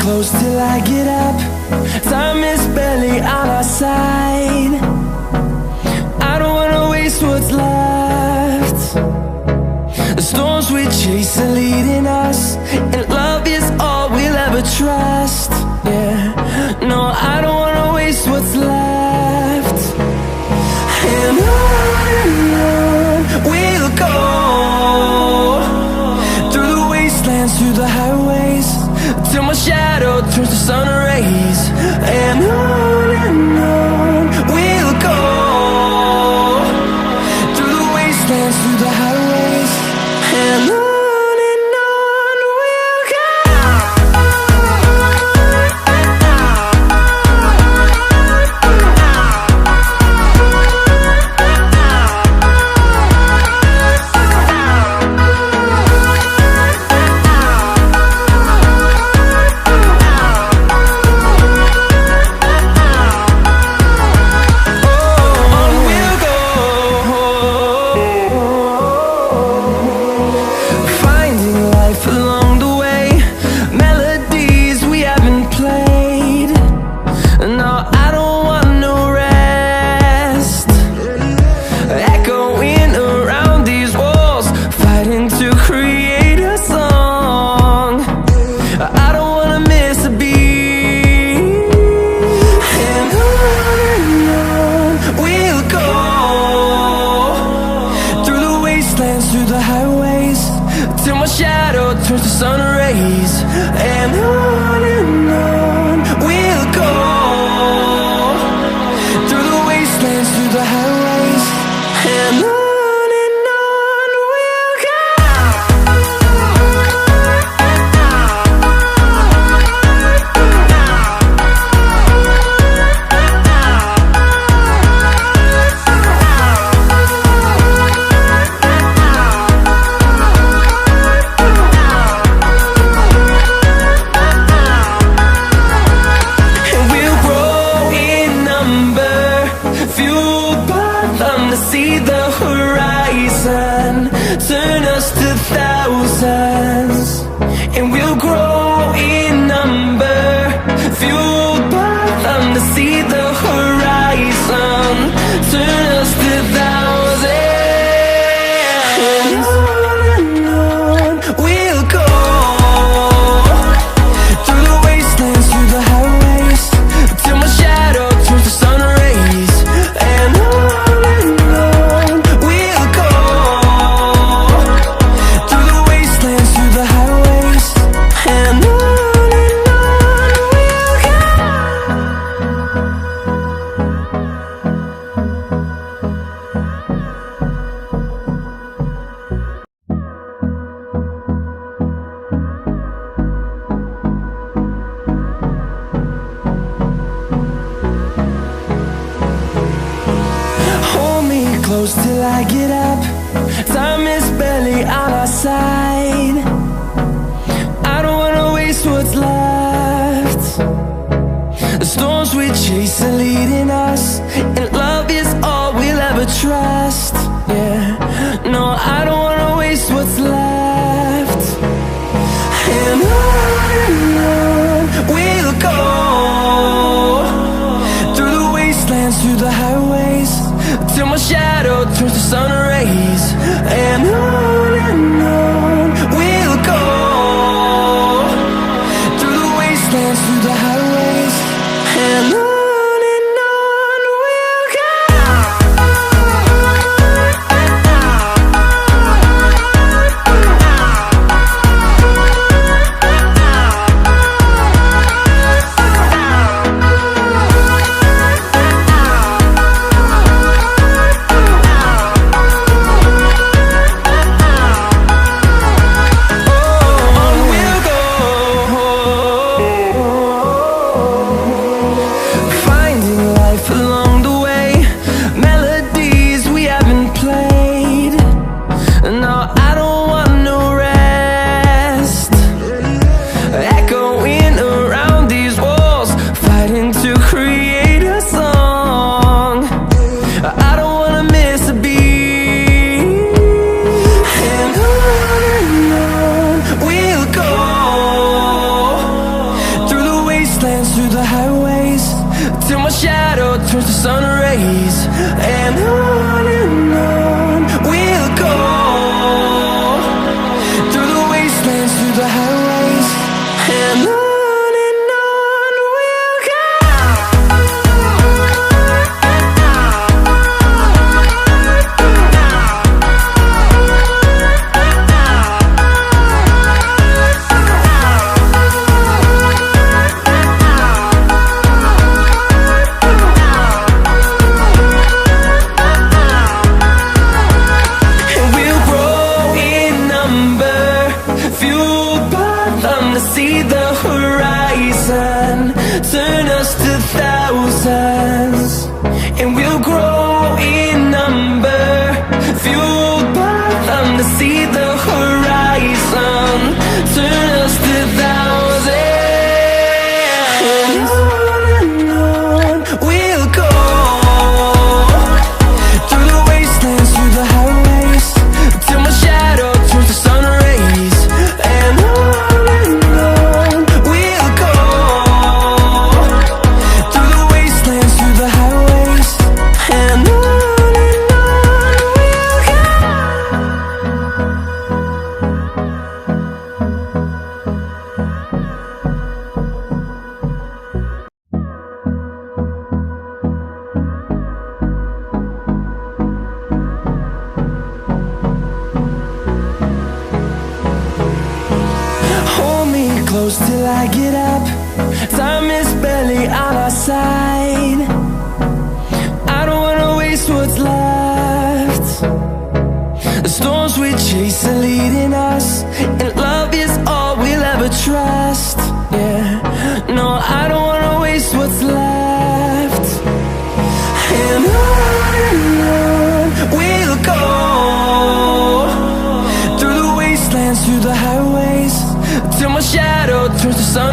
close till I get up. Time is barely on our side. I don't wanna waste what's left. The storms we chase are leading us, and love is all we'll ever trust. Yeah, no, I don't wanna waste what's left. And on we'll go, through the wastelands, through the highways, till my shadow turns to sun rays. And on we'll go, through the wastelands, through the highways, and on we'll go. Through the highways, till my shadow turns to sun rays. And on we'll go, through the wastelands, through the highways, and on we'll go. See the horizon, turn us to thousands, and we'll grow in number, fueled by them. To see the horizon, turn us to thousands, and on we'll go, through the wastelands, through the highways, till my shadow turns to sun rays. And on close till I get up. Time is barely on our side. I don't wanna waste what's left. The storms we chase are leading us, and love is all we'll ever trust. Yeah, no, I don't wanna waste what's left. And on we'll go, through the wastelands, through the highways, till my shadow turns to sun rays. And on we'll go, through the wastelands, through the highways, and on we'll go. till my shadow turns to sun rays. And on we'll go, through the wastelands, through the highways, and on we'll go. See the horizon, turn us to thousands, and we'll grow in number, fueled by them to see the horizon, turn us to thousands, and on we'll go, through the wastelands, through the highways, till my shadow turns to sun rays, and on close till I get up. Time is barely on our side. I don't wanna waste what's left. The storms we chase are leading us, and love is all we'll ever trust. Yeah, no, I don't wanna waste what's left. And on we'll go, through the wastelands, through the highways, till my shadow turns to sun